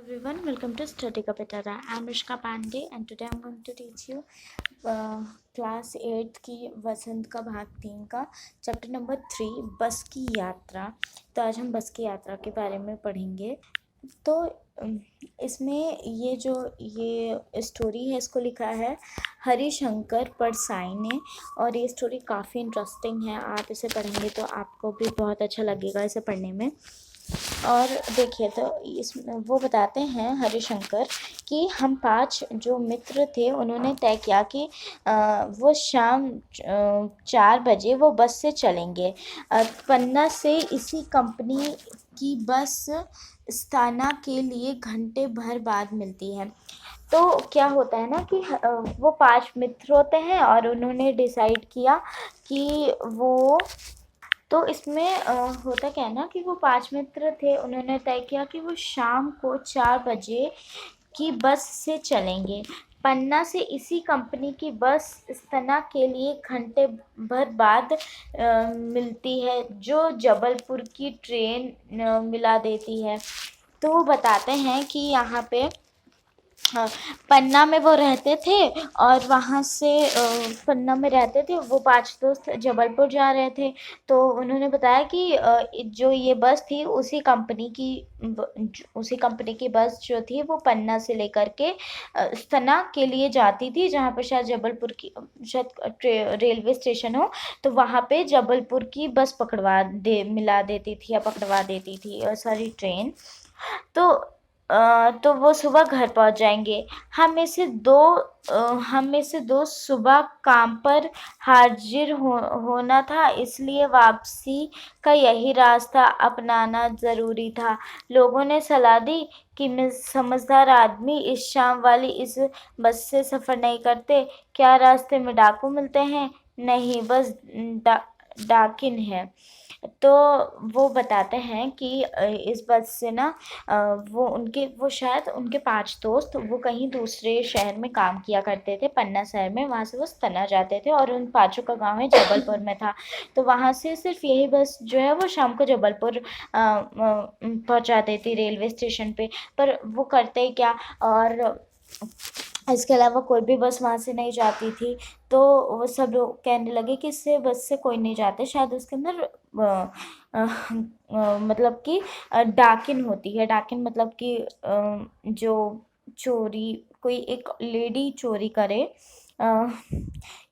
Everyone, welcome to Study Kapitara. I'm Rishka Pandey and today I'm going to teach you class 8 की वसंत का भाग 3 का chapter number 3 बस की यात्रा। तो आज हम बस की यात्रा के बारे में पढ़ेंगे। तो इसमें ये स्टोरी है, इसको लिखा है हरिशंकर परसाई ने और ये स्टोरी काफ़ी इंटरेस्टिंग है। आप इसे पढ़ेंगे तो आपको भी बहुत अच्छा लगेगा इसे पढ़ने में। और देखिए, तो वो बताते हैं हरिशंकर कि हम 5 जो मित्र थे उन्होंने तय किया कि वो शाम 4 बजे वो बस से चलेंगे। पन्ना से इसी कंपनी की बस स्थाना के लिए घंटे भर बाद मिलती है। तो क्या होता है ना कि वो 5 मित्र होते हैं और उन्होंने डिसाइड किया कि वो तो इसमें होता क्या है ना कि वो 5 मित्र थे, उन्होंने तय किया कि वो शाम को 4 बजे की बस से चलेंगे। पन्ना से इसी कंपनी की बस स्तना के लिए घंटे भर बाद मिलती है, जो जबलपुर की ट्रेन मिला देती है। तो बताते हैं कि यहाँ पे पन्ना में वो रहते थे और वहाँ से पन्ना में रहते थे। वो 5 दोस्त जबलपुर जा रहे थे। तो उन्होंने बताया कि जो ये बस थी उसी कंपनी की बस जो थी वो पन्ना से लेकर के सतना के लिए जाती थी, जहाँ पर शायद जबलपुर की शायद रेलवे स्टेशन हो, तो वहाँ पे जबलपुर की बस मिला देती थी या पकड़वा देती थी सारी ट्रेन। तो वो सुबह घर पहुंच जाएंगे। हम में से दो सुबह काम पर हाजिर होना था, इसलिए वापसी का यही रास्ता अपनाना ज़रूरी था। लोगों ने सलाह दी कि समझदार आदमी इस शाम वाली इस बस से सफ़र नहीं करते। क्या रास्ते में डाकू मिलते हैं? नहीं, बस डाकिन है। तो वो बताते हैं कि इस बस से ना वो शायद उनके 5 दोस्त वो कहीं दूसरे शहर में काम किया करते थे, पन्ना शहर में। वहाँ से वो सतना जाते थे और उन 5 का गांव है जबलपुर में था। तो वहाँ से सिर्फ यही बस जो है वो शाम को जबलपुर पहुँचा देती रेलवे स्टेशन पे। पर वो करते क्या, और इसके अलावा कोई भी बस वहाँ से नहीं जाती थी। तो वो सब लोग कहने लगे कि इससे बस से कोई नहीं जाते, शायद उसके अंदर मतलब कि डाकिन होती है। डाकिन मतलब कि जो चोरी, कोई एक लेडी चोरी करे,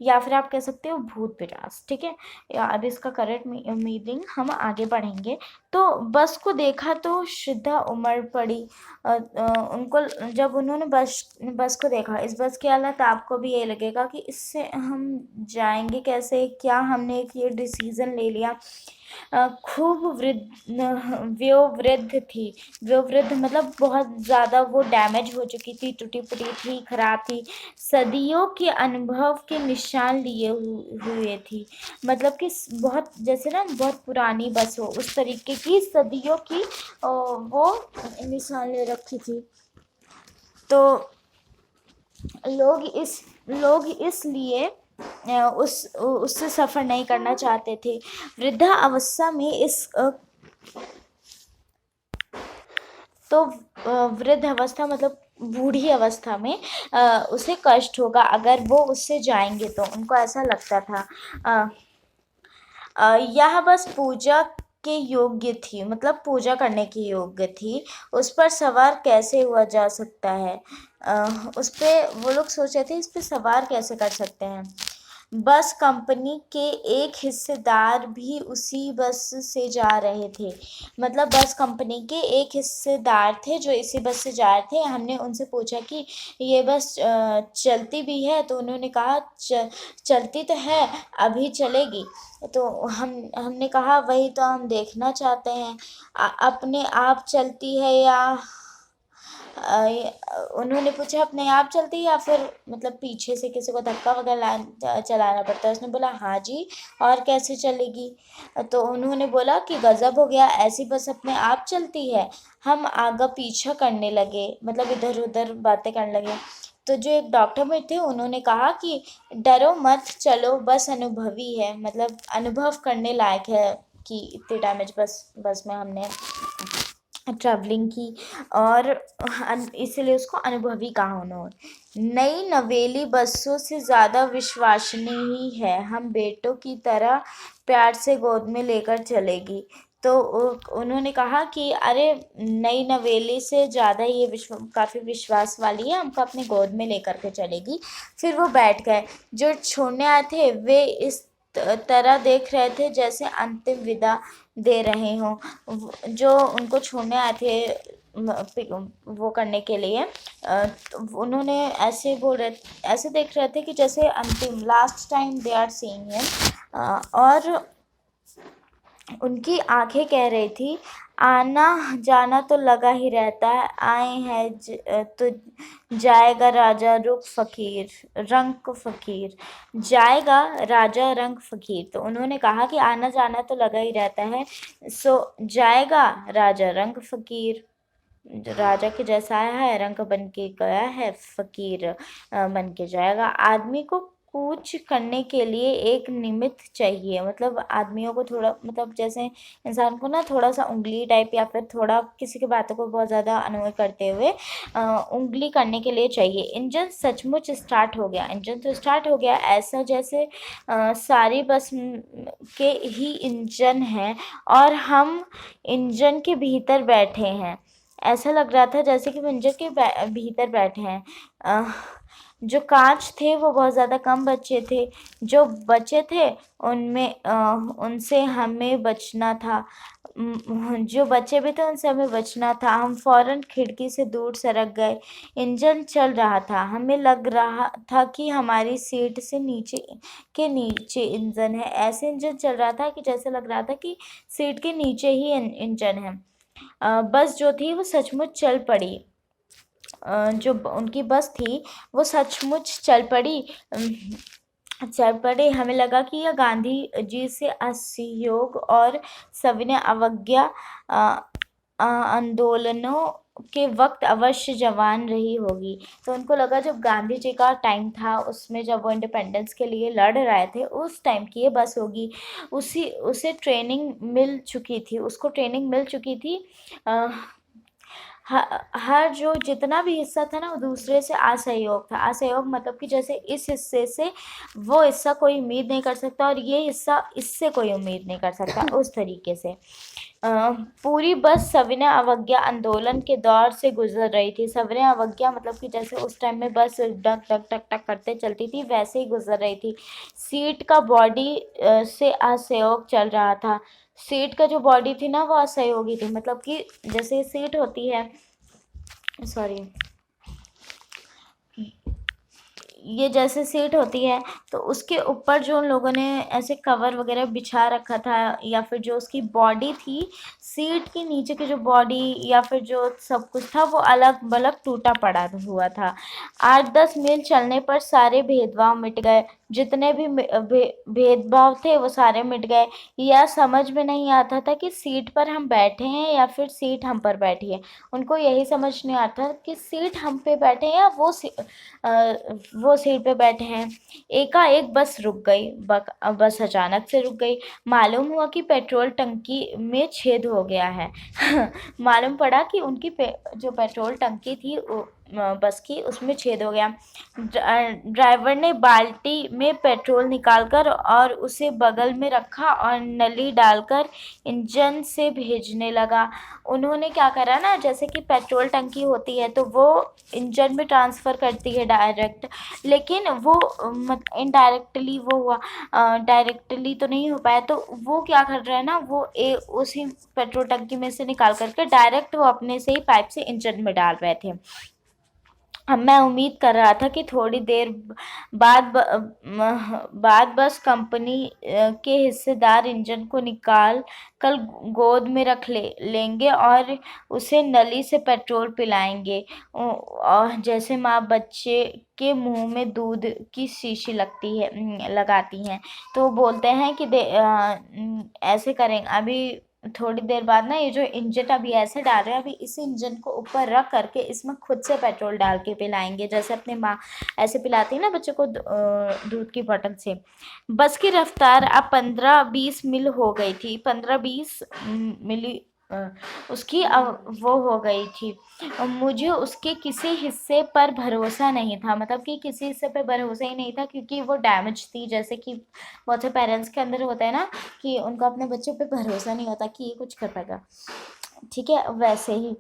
या फिर आप कह सकते हो भूत पिशाच। ठीक है, अब इसका करेक्ट मीनिंग हम आगे बढ़ेंगे। तो बस को देखा तो श्रद्धा उमड़ पड़ी। उनको जब उन्होंने बस को देखा, इस बस की हालत आपको भी ये लगेगा कि इससे हम जाएंगे कैसे, क्या हमने एक ये डिसीज़न ले लिया। खूब वयोवृद्ध थी। वयोवृद्ध मतलब बहुत ज़्यादा वो डैमेज हो चुकी थी, टूटी फूटी थी, खराब थी, सदियों के अनुभव के निशान लिए हुए थी। मतलब कि बहुत, जैसे ना बहुत पुरानी बस हो उस तरीके की सदियों की वो निशान ले रखी थी। तो लोग इसलिए उससे सफ़र नहीं करना चाहते थे। वृद्धा अवस्था में तो वृद्ध अवस्था मतलब बूढ़ी अवस्था में उसे कष्ट होगा अगर वो उससे जाएंगे, तो उनको ऐसा लगता था। यह बस पूजा के योग्य थी, मतलब पूजा करने की योग्य थी। उस पर सवार कैसे हुआ जा सकता है? उस पर वो लोग सोच रहे थे इस पर सवार कैसे कर सकते हैं। बस कंपनी के एक हिस्सेदार भी उसी बस से जा रहे थे। मतलब बस कंपनी के एक हिस्सेदार थे जो इसी बस से जा रहे थे। हमने उनसे पूछा कि ये बस चलती भी है? तो उन्होंने कहा चलती तो है, अभी चलेगी। तो हमने कहा वही तो हम देखना चाहते हैं, अपने आप चलती है या उन्होंने पूछा अपने आप चलती है या फिर मतलब पीछे से किसी को धक्का वगैरह चलाना पड़ता है। उसने बोला हाँ जी, और कैसे चलेगी? तो उन्होंने बोला कि गज़ब हो गया, ऐसी बस अपने आप चलती है। हम आगे पीछा करने लगे, मतलब इधर उधर बातें करने लगे। तो जो एक डॉक्टर में थे उन्होंने कहा कि डरो मत, चलो, बस अनुभवी है, मतलब अनुभव करने लायक है कि इतने डैमेज बस में हमने ट्रैवलिंग की, और इसलिए उसको अनुभवी कहा उन्होंने। नई नवेली बसों से ज़्यादा विश्वसनीय ही है, हम बेटों की तरह प्यार से गोद में लेकर चलेगी। तो उन्होंने कहा कि अरे नई नवेली से ज़्यादा ये काफ़ी विश्वास वाली है, हमको अपने गोद में लेकर के चलेगी। फिर वो बैठ गए। जो छोड़ने आए थे वे इस तरह देख रहे थे जैसे अंतिम विदा दे रहे हों। जो उनको छोड़ने आए थे वो करने के लिए, तो उन्होंने ऐसे देख रहे थे कि जैसे अंतिम last time they are seeing him. और उनकी आंखें कह रही थी, आना जाना तो लगा ही रहता है, आए हैं तो जाएगा राजा रंग फकीर, जाएगा राजा रंग फकीर। तो उन्होंने कहा कि आना जाना तो लगा ही रहता है, सो जाएगा राजा रंग फकीर, राजा के जैसा आया है रंग बन के गया है, फकीर बन के जाएगा। आदमी को कूच करने के लिए एक निमित्त चाहिए, मतलब आदमियों को थोड़ा, मतलब जैसे इंसान को ना थोड़ा सा उंगली टाइप या फिर थोड़ा किसी की बातों को बहुत ज़्यादा अनोय करते हुए उंगली करने के लिए चाहिए। इंजन सचमुच स्टार्ट हो गया। इंजन तो स्टार्ट हो गया, ऐसा जैसे सारी बस के ही इंजन हैं और हम इंजन के भीतर बैठे हैं। ऐसा लग रहा था जैसे कि वो इंजन के भीतर बैठे हैं। जो कांच थे वो बहुत ज़्यादा कम बचे थे, जो बचे थे उनसे हमें बचना था। जो बचे भी थे उनसे हमें बचना था। हम फौरन खिड़की से दूर सरक गए। इंजन चल रहा था, हमें लग रहा था कि हमारी सीट से नीचे इंजन है। ऐसे इंजन चल रहा था कि जैसे लग रहा था कि सीट के नीचे ही इंजन है। बस जो थी वो सचमुच चल पड़ी। जो उनकी बस थी वो सचमुच चल पड़ी। हमें लगा कि यह गांधी जी से असहयोग और सविनय अवज्ञा आंदोलनों के वक्त अवश्य जवान रही होगी। तो उनको लगा जब गांधी जी का टाइम था, उसमें जब वो इंडिपेंडेंस के लिए लड़ रहे थे, उस टाइम की ये बस होगी। उसे ट्रेनिंग मिल चुकी थी, उसको ट्रेनिंग मिल चुकी थी। हर जो जितना भी हिस्सा था ना वो दूसरे से असहयोग था। असहयोग मतलब कि जैसे इस हिस्से से वो हिस्सा कोई उम्मीद नहीं कर सकता और ये हिस्सा इससे कोई उम्मीद नहीं कर सकता, उस तरीके से। पूरी बस सविनय अवज्ञा आंदोलन के दौर से गुजर रही थी। सविनय अवज्ञा मतलब कि जैसे उस टाइम में बस डक टक टक टक करते चलती थी, वैसे ही गुजर रही थी। सीट का बॉडी से असहयोग चल रहा था। सीट का जो बॉडी थी ना वो असहयोगी थी, मतलब कि जैसे सीट होती है, सॉरी, ये जैसे सीट होती है तो उसके ऊपर जो उन लोगों ने ऐसे कवर वगैरह बिछा रखा था, या फिर जो उसकी बॉडी थी, सीट के नीचे की जो बॉडी या फिर जो सब कुछ था वो अलग बलग टूटा पड़ा हुआ था। 8-10 मील चलने पर सारे भेदभाव मिट गए। जितने भी भेदभाव थे वो सारे मिट गए। यह समझ में नहीं आता था कि सीट पर हम बैठे हैं या फिर सीट हम पर बैठी है। उनको यही समझ नहीं आता कि सीट हम पे बैठे हैं या वो सीट पे बैठे हैं। एकाएक बस रुक गई। बस अचानक से रुक गई। मालूम हुआ कि पेट्रोल टंकी में छेद हो गया है। मालूम पड़ा कि उनकी जो पेट्रोल टंकी थी बस की, उसमें छेद हो गया। ड्राइवर ने बाल्टी में पेट्रोल निकालकर और उसे बगल में रखा और नली डालकर इंजन से भेजने लगा। उन्होंने क्या करा ना, जैसे कि पेट्रोल टंकी होती है तो वो इंजन में ट्रांसफ़र करती है डायरेक्ट, लेकिन वो इनडायरेक्टली वो हुआ, डायरेक्टली तो नहीं हो पाया। तो वो क्या कर रहा है ना, वो उसी पेट्रोल टंकी में से निकाल करके डायरेक्ट वो अपने से ही पाइप से इंजन में डाल रहे थे। मैं उम्मीद कर रहा था कि थोड़ी देर बाद बस कंपनी के हिस्सेदार इंजन को निकाल कर गोद में रख लेंगे और उसे नली से पेट्रोल पिलाएंगे, और जैसे माँ बच्चे के मुंह में दूध की शीशी लगाती हैं। तो बोलते हैं कि ऐसे करेंगे। अभी थोड़ी देर बाद ना ये जो इंजन अभी ऐसे डाल रहे हैं, अभी इस इंजन को ऊपर रख करके इसमें खुद से पेट्रोल डाल के पिलाएंगे, जैसे अपने माँ ऐसे पिलाती है ना बच्चों को दूध की बोतल से। बस की रफ्तार अब 15-20 मील हो गई थी। 15-20 मील उसकी वो हो गई थी। मुझे उसके किसी हिस्से पर भरोसा नहीं था, मतलब कि किसी हिस्से पे भरोसा ही नहीं था, क्योंकि वो डैमेज थी। जैसे कि बहुत से पेरेंट्स के अंदर होता है ना कि उनको अपने बच्चों पे भरोसा नहीं होता कि ये कुछ कर पाएगा, ठीक है, वैसे ही।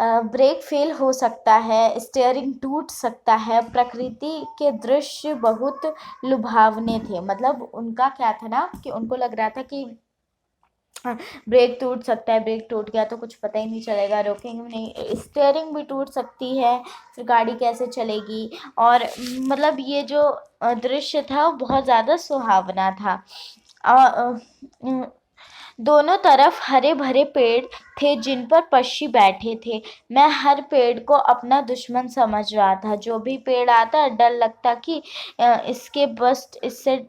ब्रेक फेल हो सकता है, स्टीयरिंग टूट सकता है। प्रकृति के दृश्य बहुत लुभावने थे, मतलब उनका क्या था ना कि उनको लग रहा था कि ब्रेक टूट सकता है, ब्रेक टूट गया तो कुछ पता ही नहीं चलेगा, रोकेंगे नहीं, स्टीयरिंग भी टूट सकती है, फिर गाड़ी कैसे चलेगी। और मतलब ये जो दृश्य था वो बहुत ज़्यादा सुहावना था। दोनों तरफ हरे भरे पेड़ थे जिन पर पक्षी बैठे थे। मैं हर पेड़ को अपना दुश्मन समझ रहा था। जो भी पेड़ आता डर लगता कि इससे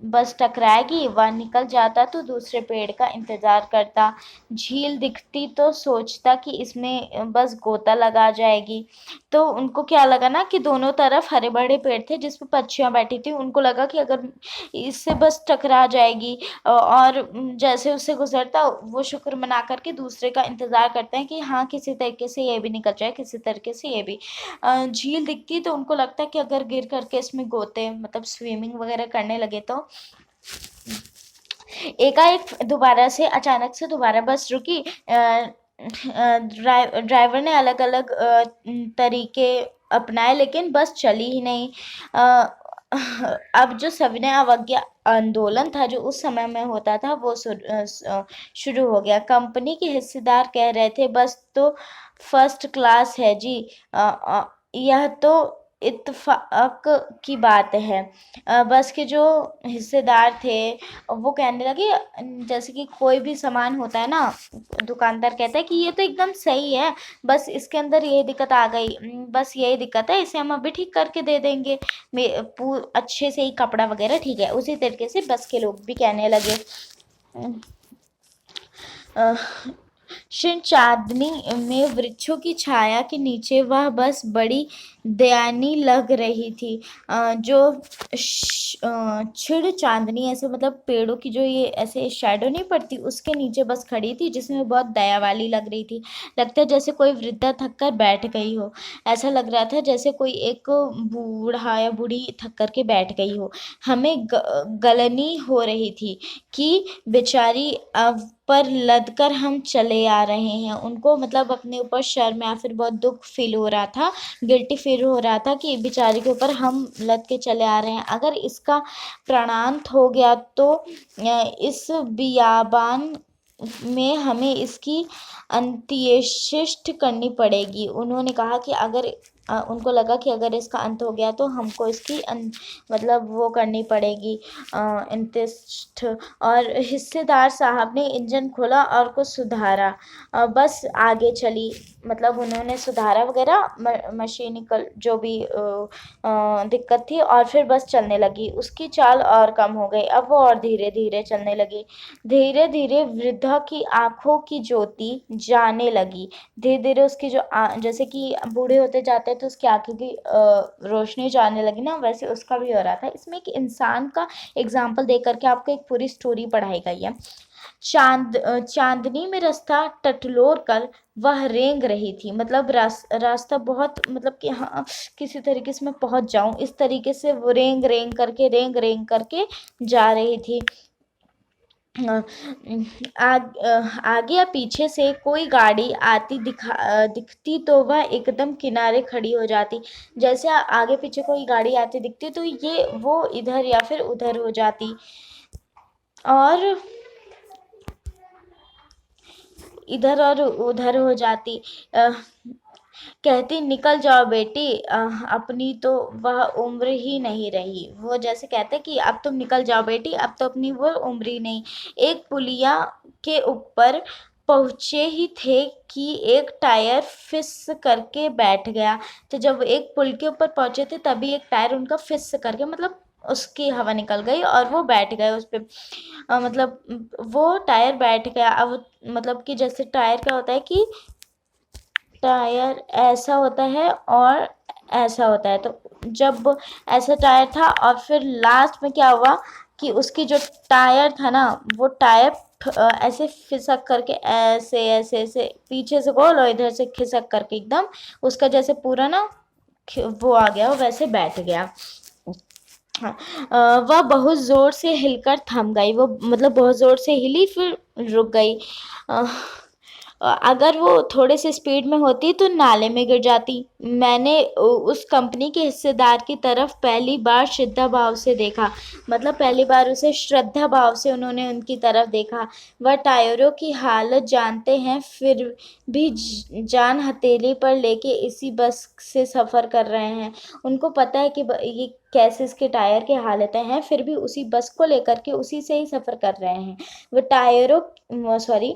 बस टकराएगी। वह निकल जाता तो दूसरे पेड़ का इंतजार करता। झील दिखती तो सोचता कि इसमें बस गोता लगा जाएगी। तो उनको क्या लगा ना कि दोनों तरफ हरे भरे पेड़ थे जिस पर पक्षियां बैठी थी। उनको लगा कि अगर इससे बस टकरा जाएगी, और जैसे उससे गुजरता वो शुक्र मना करके दूसरे का इंतजार करते हैं कि हाँ किसी तरीके से ये भी निकल जाए, किसी तरीके से ये भी। झील दिखती तो उनको लगता है कि अगर गिर करके इसमें गोते मतलब स्विमिंग वगैरह करने लगे तो। एकाएक दोबारा से अचानक से दोबारा बस रुकी। ड्राइवर ने अलग अलग तरीके अपनाए लेकिन बस चली ही नहीं। अब जो सविनय अवज्ञा आंदोलन था जो उस समय में होता था वो शुरू हो गया। कंपनी के हिस्सेदार कह रहे थे बस तो फर्स्ट क्लास है जी। यह तो इत्तेफाक की बात है। बस के जो हिस्सेदार थे वो कहने लगे जैसे कि कोई भी सामान होता है ना, दुकानदार कहता है कि ये तो एकदम सही है, बस इसके अंदर ये दिक्कत आ गई, बस यही दिक्कत है, इसे हम अभी ठीक करके दे देंगे, अच्छे से ही कपड़ा वगैरह ठीक है। उसी तरीके से बस के लोग भी कहने लगे। क्षीण चांदनी में वृक्षों की छाया के नीचे वह बस बड़ी दयानीय लग रही थी। जो क्षीण चांदनी ऐसे मतलब पेड़ों की जो ये ऐसे शैडो नहीं पड़ती उसके नीचे बस खड़ी थी, जिसमें बहुत दया वाली लग रही थी। लगता है जैसे कोई वृद्धा थक कर बैठ गई हो। ऐसा लग रहा था जैसे कोई एक बूढ़ा या बूढ़ी थक कर के बैठ गई हो। हमें गलनी हो रही थी कि बेचारी अब पर लद कर हम चले आ रहे हैं। उनको मतलब अपने ऊपर शर्म या फिर बहुत दुख फील हो रहा था, गिल्टी फील हो रहा था कि बेचारी के ऊपर हम लद के चले आ रहे हैं। अगर इसका प्राणांत हो गया तो इस बियाबान में हमें इसकी अंत्येष्टि करनी पड़ेगी। उन्होंने कहा कि अगर उनको लगा कि अगर इसका अंत हो गया तो हमको इसकी मतलब वो करनी पड़ेगी अंत्येष्टि। और हिस्सेदार साहब ने इंजन खोला और कुछ सुधारा। बस आगे चली, मतलब उन्होंने सुधारा वगैरह मशीनिकल जो भी दिक्कत थी, और फिर बस चलने लगी। उसकी चाल और कम हो गई, अब वो और धीरे धीरे चलने लगी। धीरे धीरे वृद्धा की आंखों की ज्योति जाने लगी। धीरे धीरे उसकी जो जैसे कि बूढ़े होते जाते हैं तो उसकी आंखों की रोशनी जाने लगी ना, वैसे उसका भी हो रहा था। इसमें एक इंसान का एग्जाम्पल दे करके आपको एक पूरी स्टोरी पढ़ाई गई है। चांदनी में रास्ता टटोल कर वह रेंग रही थी, मतलब रास्ता बहुत मतलब कि हाँ किसी तरीके से मैं पहुंच जाऊं, इस तरीके से वो रेंग रेंग करके जा रही थी। आगे या पीछे से कोई गाड़ी आती दिखती तो वह एकदम किनारे खड़ी हो जाती। जैसे आगे पीछे कोई गाड़ी आती दिखती तो वो इधर या फिर उधर हो जाती, और इधर और उधर हो जाती। कहती निकल जाओ बेटी, अपनी तो वह उम्र ही नहीं रही। वो जैसे कहते कि अब तुम निकल जाओ बेटी, अब तो अपनी वो उम्र ही नहीं। एक पुलिया के ऊपर पहुंचे ही थे कि एक टायर फिस करके बैठ गया। तो जब एक पुल के ऊपर पहुंचे थे तभी एक टायर उनका फिस करके मतलब उसकी हवा निकल गई और वो बैठ गए उस पे। मतलब वो टायर बैठ गया। अब मतलब कि जैसे टायर क्या होता है कि टायर ऐसा होता है और ऐसा होता है, तो जब ऐसा टायर था और फिर लास्ट में क्या हुआ कि उसकी जो टायर था ना वो टायर ऐसे फिसक करके ऐसे ऐसे ऐसे पीछे से गोल और इधर से खिसक करके एकदम उसका जैसे पूरा ना वो आ गया, वो वैसे बैठ गया। हाँ, वह बहुत जोर से हिलकर थम गई, वो मतलब बहुत जोर से हिली फिर रुक गई। अ, अगर वो थोड़े से स्पीड में होती तो नाले में गिर जाती। मैंने उस कंपनी के हिस्सेदार की तरफ पहली बार श्रद्धा भाव से देखा, मतलब पहली बार उसे श्रद्धा भाव से उन्होंने उनकी तरफ देखा। वह टायरों की हालत जानते हैं, फिर भी जान हथेली पर लेके इसी बस से सफ़र कर रहे हैं। उनको पता है कि ये कैसे इसके टायर की हालतें हैं, फिर भी उसी बस को लेकर के उसी से ही सफ़र कर रहे हैं। वो टायरों सॉरी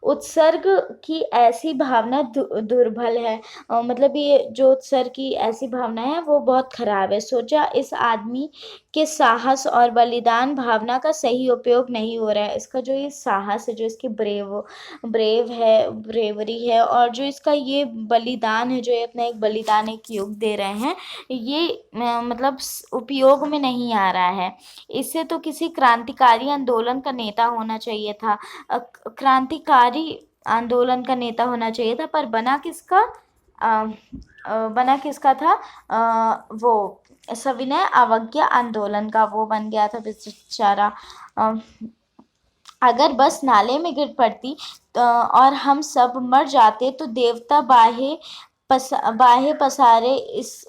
उत्सर्ग की ऐसी भावना दुर्बल है। मतलब ये जो उत्सर्ग की ऐसी भावना है वो बहुत खराब है। सोचा इस आदमी के साहस और बलिदान भावना का सही उपयोग नहीं हो रहा है। इसका जो ये साहस है, जो इसकी ब्रेवरी है और जो इसका ये बलिदान है, जो ये अपना एक बलिदान एक योग दे रहे हैं, ये मतलब उपयोग में नहीं आ रहा है। इससे तो किसी क्रांतिकारी आंदोलन का नेता होना चाहिए था। क्रांतिकारी आंदोलन का नेता होना चाहिए था, पर बना किसका था? वो सविनय अवज्ञा आंदोलन का वो बन गया था बेचारा। अगर बस नाले में गिर पड़ती और हम सब मर जाते तो देवता बाहे पसारे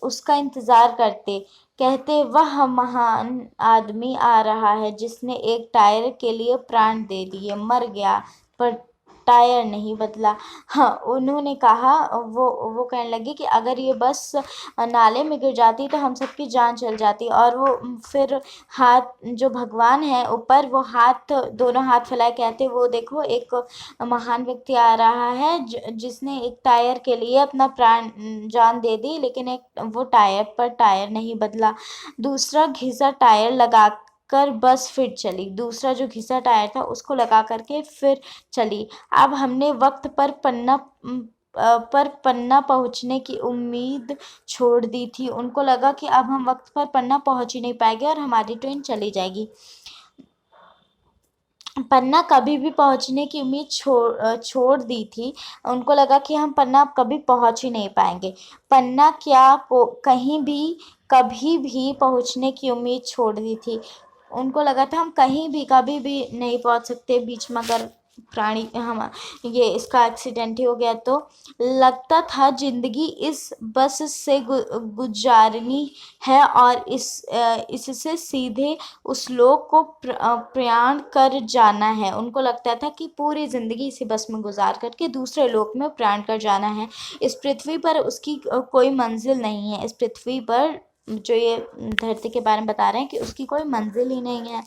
उसका इंतजार करते, कहते वह महान आदमी आ रहा है जिसने एक टायर के लिए प्राण दे दिए, मर गया पर टायर नहीं बदला। हाँ, उन्होंने कहा, वो कहने लगे कि अगर ये बस नाले में गिर जाती तो हम सबकी जान चल जाती। और वो फिर हाथ, जो भगवान है ऊपर, वो दोनों हाथ फैलाए कहते, वो देखो एक महान व्यक्ति आ रहा है जिसने एक टायर के लिए अपना जान दे दी, लेकिन एक वो टायर नहीं बदला। दूसरा घिसा टायर लगा कर बस फिर चली। दूसरा जो घिसा टायर था उसको लगा करके फिर चली। अब हमने वक्त पर पन्ना पहुंचने की उम्मीद छोड़ दी थी। उनको लगा कि अब हम वक्त पर पन्ना पहुंच ही नहीं पाएंगे और हमारी ट्रेन चली जाएगी। पन्ना कभी भी पहुंचने की उम्मीद छोड़ दी थी। उनको लगा कि हम पन्ना कभी पहुंच ही नहीं पाएंगे। पन्ना क्या कहीं भी कभी भी पहुंचने की उम्मीद छोड़ दी थी। उनको लगा था हम कहीं भी कभी भी नहीं पहुंच सकते। बीच में अगर ये इसका एक्सीडेंट ही हो गया तो लगता था जिंदगी इस बस से गुजारनी है और इससे सीधे उस लोक को प्रयाण कर जाना है। उनको लगता था कि पूरी ज़िंदगी इसी बस में गुजार करके दूसरे लोक में प्रयाण कर जाना है। इस पृथ्वी पर उसकी कोई मंजिल नहीं है। इस पृथ्वी पर जो ये धरती के बारे में बता रहे हैं कि उसकी कोई मंजिल ही नहीं है।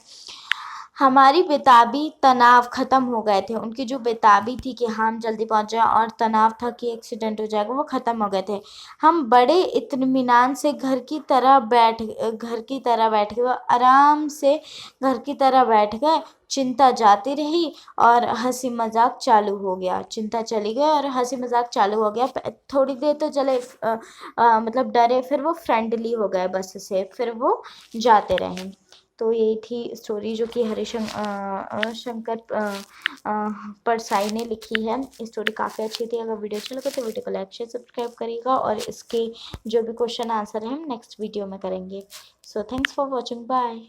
हमारी बेताबी तनाव ख़त्म हो गए थे। उनकी जो बेताबी थी कि हम जल्दी पहुंच जाए और तनाव था कि एक्सीडेंट हो जाएगा, वो ख़त्म हो गए थे। हम बड़े इत्मीनान से घर की तरह बैठ गए। वो आराम से घर की तरह बैठ गए। चिंता जाती रही और हंसी मजाक चालू हो गया। चिंता चली गई और हंसी मजाक चालू हो गया। थोड़ी देर तो चले मतलब डरे, फिर वो फ्रेंडली हो गए बस से, फिर वो जाते रहे। तो यही थी स्टोरी जो कि शंकर परसाई ने लिखी है। स्टोरी काफ़ी अच्छी थी। अगर वीडियो अच्छा लगे तो वीडियो को लाइक शेयर सब्सक्राइब करिएगा और इसके जो भी क्वेश्चन आंसर है हम नेक्स्ट वीडियो में करेंगे। So thanks for watching, bye.